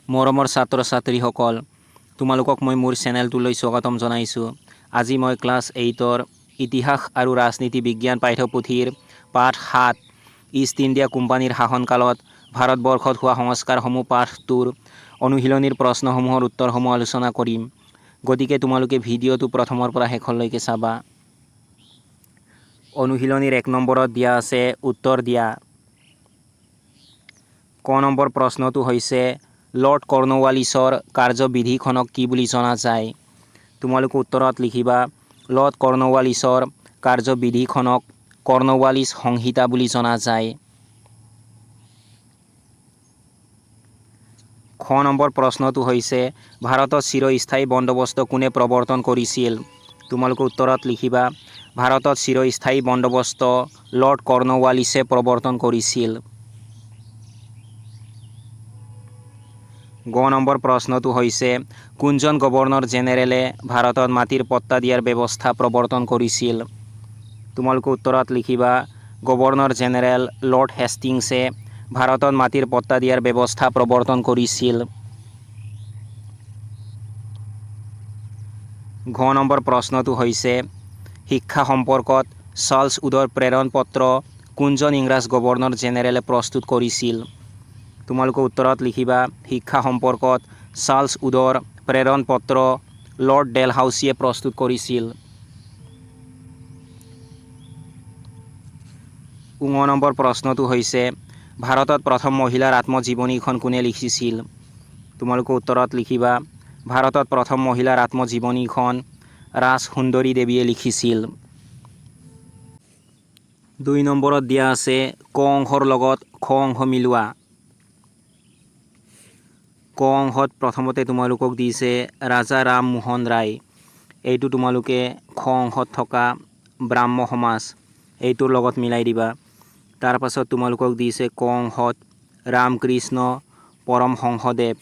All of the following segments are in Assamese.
মৰমৰ ছাত্ৰ ছাত্ৰীসকল, তোমালোকক মই মোৰ চেনেলটোলৈ স্বাগতম জনাইছোঁ। আজি মই ক্লাছ 8ৰ ইতিহাস আৰু ৰাজনীতি বিজ্ঞান পাঠ্যপুথিৰ পাঠ 7 ইষ্ট ইণ্ডিয়া কোম্পানীৰ শাসনকালত ভাৰতবৰ্ষত হোৱা সংস্কাৰসমূহ পাঠটোৰ অনুশীলনীৰ প্ৰশ্নসমূহৰ উত্তৰসমূহ আলোচনা কৰিম। গতিকে তোমালোকে ভিডিঅ'টো প্ৰথমৰ পৰা শেষলৈকে চাবা। অনুশীলনীৰ 1 নম্বৰত দিয়া আছে উত্তৰ দিয়া। ক নম্বৰ প্ৰশ্নটো হৈছে লৰ্ড কৰ্ণৱালিছৰ কাৰ্যবিধিখনক কি বুলি জনা যায়? তোমালোকে উত্তৰত লিখিবা লৰ্ড কৰ্ণৱালিছৰ কাৰ্যবিধিখনক কৰ্ণৱালিছ সংহিতা বুলি জনা যায়। খ নম্বৰ প্ৰশ্নটো হৈছে ভাৰতত চিৰস্থায়ী বন্দোবস্ত কোনে প্ৰৱৰ্তন কৰিছিল? তোমালোকে উত্তৰত লিখিবা ভাৰতত চিৰস্থায়ী বন্দোবস্ত লৰ্ড কৰ্ণৱালিছে প্ৰৱৰ্তন কৰিছিল। গ নম্বৰ প্ৰশ্নটো হৈছে কোনজন গভৰ্ণৰ জেনেৰেলে ভাৰতত মাটিৰ পট্টা দিয়াৰ ব্যৱস্থা প্ৰৱৰ্তন কৰিছিল? তোমালোকে উত্তৰত লিখিবা গভৰ্ণৰ জেনেৰেল লৰ্ড হেষ্টিংছে ভাৰতত মাটিৰ পট্টা দিয়াৰ ব্যৱস্থা প্ৰৱৰ্তন কৰিছিল। ঘ নম্বৰ প্ৰশ্নটো হৈছে শিক্ষা সম্পৰ্কত চাৰ্লছ উডৰ প্ৰেৰণ পত্ৰ কোনজন ইংৰাজ গভৰ্ণৰ জেনেৰেলে প্ৰস্তুত কৰিছিল? তোমালোকে উত্তৰত লিখিবা শিক্ষা সম্পৰ্কত চাৰ্লছ উডৰ প্ৰেৰণ পত্ৰ লৰ্ড ডেলহাউছিয়ে প্ৰস্তুত কৰিছিল। ঙ নম্বৰ প্ৰশ্নটো হৈছে ভাৰতত প্ৰথম মহিলাৰ আত্মজীৱনীখন কোনে লিখিছিল? তোমালোকে উত্তৰত লিখিবা ভাৰতত প্ৰথম মহিলাৰ আত্মজীৱনীখন ৰাজসুন্দৰী দেৱীয়ে লিখিছিল। 2 নম্বৰত দিয়া আছে ক অংশৰ লগত খ অংশ মিলোৱা। ক অংশত প্ৰথমতে তোমালোকক দিছে ৰাজা ৰামমোহন ৰায়। এইটো তোমালোকে খ অংশত থকা ব্ৰাহ্ম সমাজ এইটোৰ লগত মিলাই দিবা। তাৰ পাছত তোমালোকক দিছে ক অংশত ৰামকৃষ্ণ পৰমহংসদেৱ।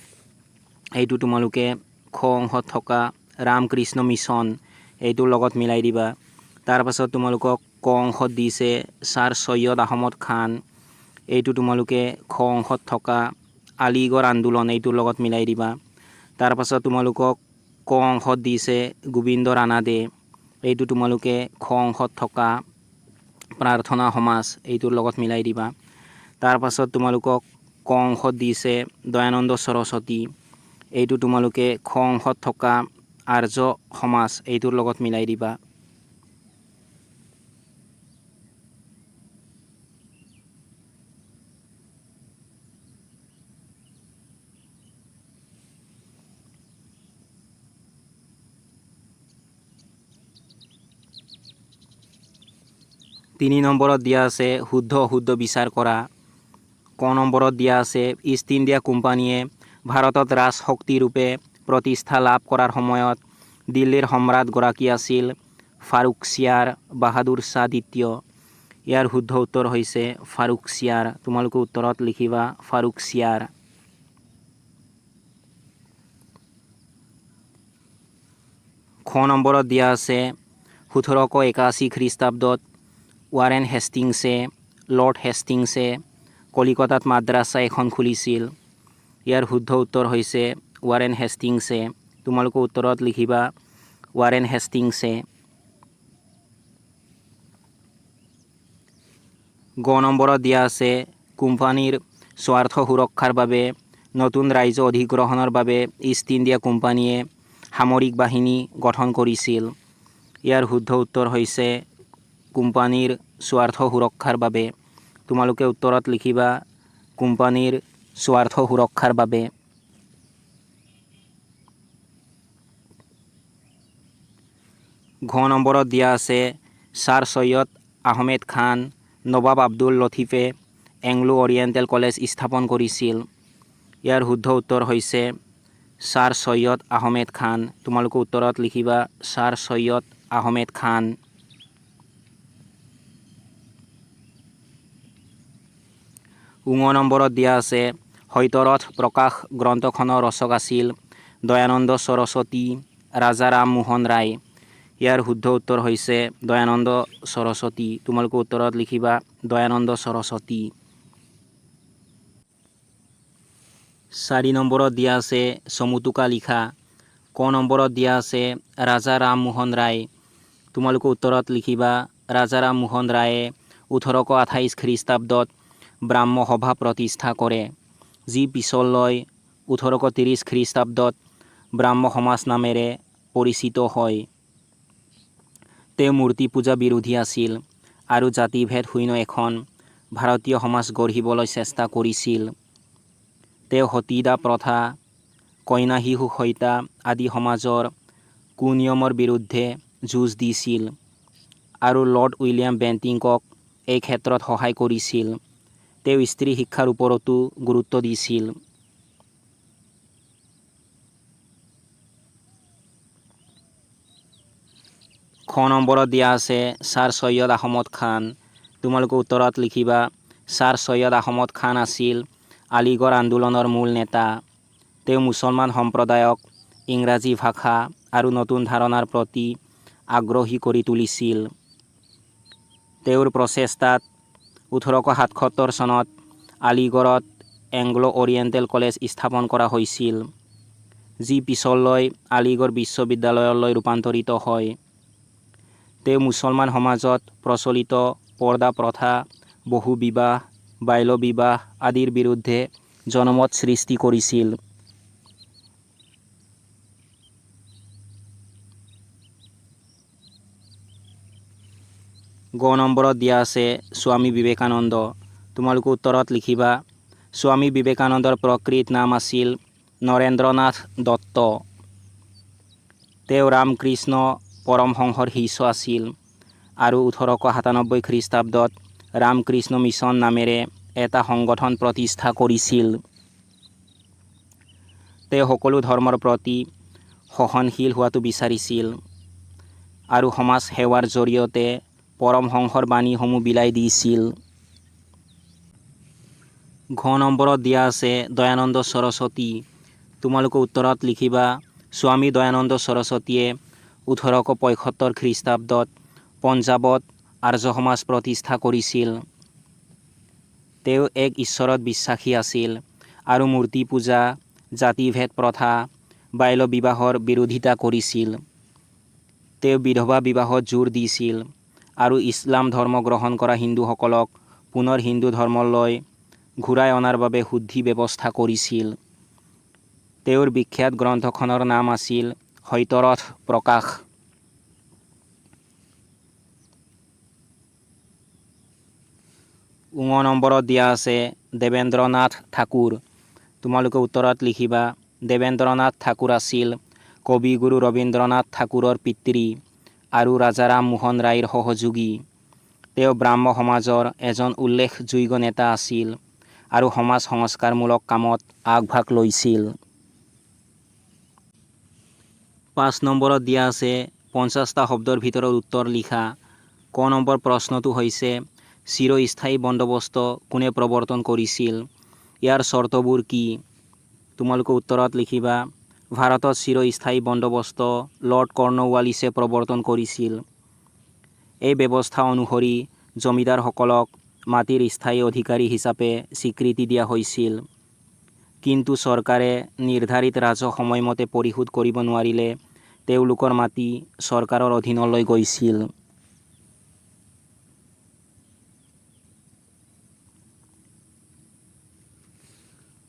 এইটো তোমালোকে খ অংশত থকা ৰামকৃষ্ণ মিছন এইটোৰ লগত মিলাই দিবা। তাৰ পাছত তোমালোকক ক অংশত দিছে ছাৰ ছৈয়দ আহমদ খান। এইটো তোমালোকে খ অংশত থকা আলিগড় আন্দোলন এইটোৰ লগত মিলাই দিবা। তাৰ পাছত তোমালোকক ক অংশত দিছে গোবিন্দ ৰানাডে। এইটো তোমালোকে খ অংশত থকা প্ৰাৰ্থনা সমাজ এইটোৰ লগত মিলাই দিবা। তাৰ পাছত তোমালোকক ক অংশত দিছে দয়ানন্দ সৰস্বতী। এইটো তোমালোকে খ অংশত থকা আৰ্য সমাজ এইটোৰ লগত মিলাই দিবা। তিনি নম্বৰত দিয়া আছে শুদ্ধ অশুদ্ধ বিচাৰ কৰা। ক নম্বৰত দিয়া আছে ইষ্ট ইণ্ডিয়া কোম্পানীয়ে ভাৰতত ৰাজশক্তি ৰূপে প্ৰতিষ্ঠা লাভ কৰাৰ সময়ত দিল্লীৰ সম্ৰাটগৰাকী আছিল ফাৰুকছিয়াৰ বাহাদুৰ শ্বাহ দ্বিতীয়। ইয়াৰ শুদ্ধ উত্তৰ হৈছে ফাৰুকছিয়াৰ। তোমালোকে উত্তৰত লিখিবা ফাৰুকছিয়াৰ। খ নম্বৰত দিয়া আছে 1781 খ্ৰীষ্টাব্দত ৱাৰেন হেষ্টিংছে লৰ্ড হেষ্টিংছে কলিকতাত মাদ্ৰাছা এখন খুলিছিল। ইয়াৰ শুদ্ধ উত্তৰ হৈছে ৱাৰেন হেষ্টিংছে। তোমালোকে উত্তৰত লিখিবা ৱাৰেন হেষ্টিংছে। গ নম্বৰত দিয়া আছে কোম্পানীৰ স্বাৰ্থ সুৰক্ষাৰ বাবে নতুন ৰাজ্য অধিগ্ৰহণৰ বাবে ইষ্ট ইণ্ডিয়া কোম্পানীয়ে সামৰিক বাহিনী গঠন কৰিছিল। ইয়াৰ শুদ্ধ উত্তৰ হৈছে কোম্পানীৰ স্বাৰ্থ সুৰক্ষাৰ বাবে। তোমালোকে উত্তৰত লিখিবা কোম্পানীৰ স্বাৰ্থ সুৰক্ষাৰ বাবে। ঘ নম্বৰত দিয়া আছে ছাৰ ছৈয়দ আহমেদ খান নৱাব আব্দুল লতিফে এংলো অৰিয়েণ্টেল কলেজ স্থাপন কৰিছিল। ইয়াৰ শুদ্ধ উত্তৰ হৈছে ছাৰ ছৈয়দ আহমেদ খান। তোমালোকে উত্তৰত লিখিবা ছাৰ ছৈয়দ আহমেদ খান। ঙ নম্বৰত দিয়া আছে সত্যৰথ প্ৰকাশ গ্ৰন্থখনৰ ৰচক আছিল দয়ানন্দ সৰস্বতী ৰাজা ৰামমোহন ৰায়। ইয়াৰ শুদ্ধ উত্তৰ হৈছে দয়ানন্দ সৰস্বতী। তোমালোকে উত্তৰত লিখিবা দয়ানন্দ সৰস্বতী। 4 নম্বৰত দিয়া আছে চমুটোকা লিখা। ক নম্বৰত দিয়া আছে ৰাজা ৰামমোহন ৰায়। তোমালোকে উত্তৰত লিখিবা ৰাজা ৰামমোহন ৰায়ে 1828 খ্ৰীষ্টাব্দত ব্ৰাহ্মসভা প্ৰতিষ্ঠা কৰে, যি পিছলৈ 1830 খ্ৰীষ্টাব্দত ব্ৰাহ্ম সমাজ নামেৰে পৰিচিত হয়। তেওঁ মূৰ্তি পূজা বিৰোধী আছিল আৰু জাতিভেদ শূন্য এখন ভাৰতীয় সমাজ গঢ়িবলৈ চেষ্টা কৰিছিল। তেওঁ সতীদাহ প্ৰথা, কন্যা শিশু হত্যা আদি সমাজৰ কুনিয়মৰ বিৰুদ্ধে যুঁজ দিছিল আৰু লৰ্ড উইলিয়াম বেণ্টিংকক এই ক্ষেত্ৰত সহায় কৰিছিল। তেওঁ স্ত্ৰী শিক্ষাৰ ওপৰতো গুৰুত্ব দিছিল। খ নম্বৰত দিয়া আছে ছাৰ ছৈয়দ আহমদ খান। তোমালোকে উত্তৰত লিখিবা ছাৰ ছৈয়দ আহমদ খান আছিল আলিগড় আন্দোলনৰ মূল নেতা। তেওঁ মুছলমান সম্প্ৰদায়ক ইংৰাজী ভাষা আৰু নতুন ধাৰণাৰ প্ৰতি আগ্ৰহী কৰি তুলিছিল। তেওঁৰ প্ৰচেষ্টাত 1877 চনত আলিগড়ত এংলো অৰিয়েণ্টেল কলেজ স্থাপন কৰা হৈছিল, যি পিছলৈ আলিগড় বিশ্ববিদ্যালয়লৈ ৰূপান্তৰিত হয়। তেওঁ মুছলমান সমাজত প্ৰচলিত পৰ্দা প্ৰথা, বহু বিবাহ, বাল্য বিবাহ আদিৰ বিৰুদ্ধে জনমত সৃষ্টি কৰিছিল। গ নম্বৰত দিয়া আছে স্বামী বিবেকানন্দ। তোমালোকে উত্তৰত লিখিবা স্বামী বিবেকানন্দৰ প্ৰকৃত নাম আছিল নৰেন্দ্ৰনাথ দত্ত। তেওঁ ৰামকৃষ্ণ পৰমহংসৰ শিষ্য আছিল আৰু 1897 খ্ৰীষ্টাব্দত ৰামকৃষ্ণ মিছন নামেৰে এটা সংগঠন প্ৰতিষ্ঠা কৰিছিল। তেওঁ সকলো ধৰ্মৰ প্ৰতি সহনশীল হোৱাটো বিচাৰিছিল আৰু সমাজ সেৱাৰ জৰিয়তে পৰমহংসৰ বাণীসমূহ বিলাই দিছিল। ঘ নম্বৰত দিয়া আছে দয়ানন্দ সৰস্বতী। তোমালোকে উত্তৰত লিখিবা স্বামী দয়ানন্দ সৰস্বতীয়ে 1875 খ্ৰীষ্টাব্দত পঞ্জাৱত আৰ্য সমাজ প্ৰতিষ্ঠা কৰিছিল। তেওঁ এক ঈশ্বৰত বিশ্বাসী আছিল আৰু মূৰ্তি পূজা, জাতিভেদ প্ৰথা, বাল্য বিবাহৰ বিৰোধিতা কৰিছিল। তেওঁ বিধৱা বিবাহত জোৰ দিছিল আৰু ইছলাম ধৰ্ম গ্ৰহণ কৰা হিন্দুসকলক পুনৰ হিন্দু ধৰ্মলৈ ঘূৰাই অনাৰ বাবে শুদ্ধি ব্যৱস্থা কৰিছিল। তেওঁৰ বিখ্যাত গ্ৰন্থখনৰ নাম আছিল সত্যৰথ প্ৰকাশ। ঙ নম্বৰত দিয়া আছে দেৱেন্দ্ৰনাথ ঠাকুৰ। তোমালোকে উত্তৰত লিখিবা দেৱেন্দ্ৰনাথ ঠাকুৰ আছিল কবিগুৰু ৰবীন্দ্ৰনাথ ঠাকুৰৰ পিতৃ আৰু ৰাজা ৰামমোহন ৰায়ৰ সহযোগী। তেওঁ ব্ৰাহ্ম সমাজৰ এজন উল্লেখযোগ্য নেতা আছিল আৰু সমাজ সংস্কাৰমূলক কামত আগভাগ লৈছিল। 5 নম্বৰত দিয়া আছে 50টা শব্দৰ ভিতৰত উত্তৰ লিখা। ক নম্বৰ প্ৰশ্নটো হৈছে চিৰস্থায়ী বন্দোবস্ত কোনে প্ৰৱৰ্তন কৰিছিল? ইয়াৰ চৰ্তবোৰ কি? তোমালোকে উত্তৰত লিখিবা ভাৰতত চিৰস্থায়ী বন্দোবস্ত লৰ্ড কৰ্ণৱালিছে প্ৰৱৰ্তন কৰিছিল। এই ব্যৱস্থা অনুসৰি জমিদাৰসকলক মাটিৰ স্থায়ী অধিকাৰী হিচাপে স্বীকৃতি দিয়া হৈছিল, কিন্তু চৰকাৰে নিৰ্ধাৰিত ৰাজহ সময়মতে পৰিশোধ কৰিব নোৱাৰিলে তেওঁলোকৰ মাটি চৰকাৰৰ অধীনলৈ গৈছিল।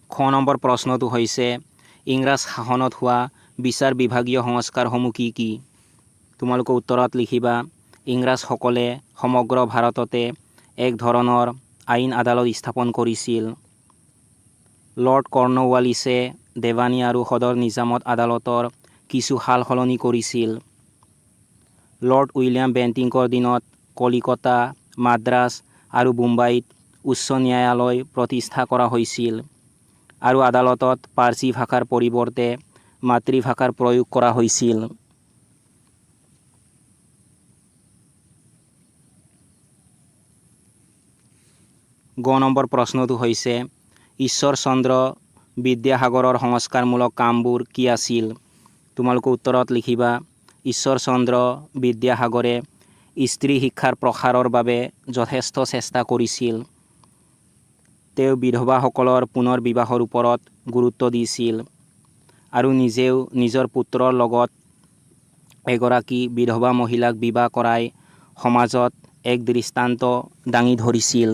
খ নম্বৰ প্ৰশ্নটো হৈছে ইংৰাজ শাসনত হোৱা বিচাৰ বিভাগীয় সংস্কাৰসমূহ কি কি? তোমালোকে উত্তৰত লিখিবা ইংৰাজসকলে সমগ্ৰ ভাৰততে এক ধৰণৰ আইন আদালত স্থাপন কৰিছিল। লৰ্ড কৰ্ণৱালিছে দেৱানী আৰু সদৰ নিজামত আদালতৰ কিছু সাল সলনি কৰিছিল। লৰ্ড উইলিয়াম বেণ্টিংকৰ দিনত কলিকতা, মাদ্ৰাজ আৰু বোম্বাইত উচ্চ ন্যায়ালয় প্ৰতিষ্ঠা কৰা হৈছিল আৰু আদালতত পাৰ্চী ভাষাৰ পৰিৱৰ্তে মাতৃভাষাৰ প্ৰয়োগ কৰা হৈছিল। গ নম্বৰ প্ৰশ্নটো হৈছে ঈশ্বৰচন্দ্ৰ বিদ্যাসাগৰৰ সংস্কাৰমূলক কামবোৰ কি আছিল? তোমালোকে উত্তৰত লিখিবা ঈশ্বৰচন্দ্ৰ বিদ্যাসাগৰে স্ত্ৰী শিক্ষাৰ প্ৰসাৰৰ বাবে যথেষ্ট চেষ্টা কৰিছিল। তেওঁ বিধৱাসকলৰ পুনৰ বিবাহৰ ওপৰত গুৰুত্ব দিছিল আৰু নিজেও নিজৰ পুত্ৰৰ লগত এগৰাকী বিধৱা মহিলাক বিবাহ কৰাই সমাজত এক দৃষ্টান্ত দাঙি ধৰিছিল।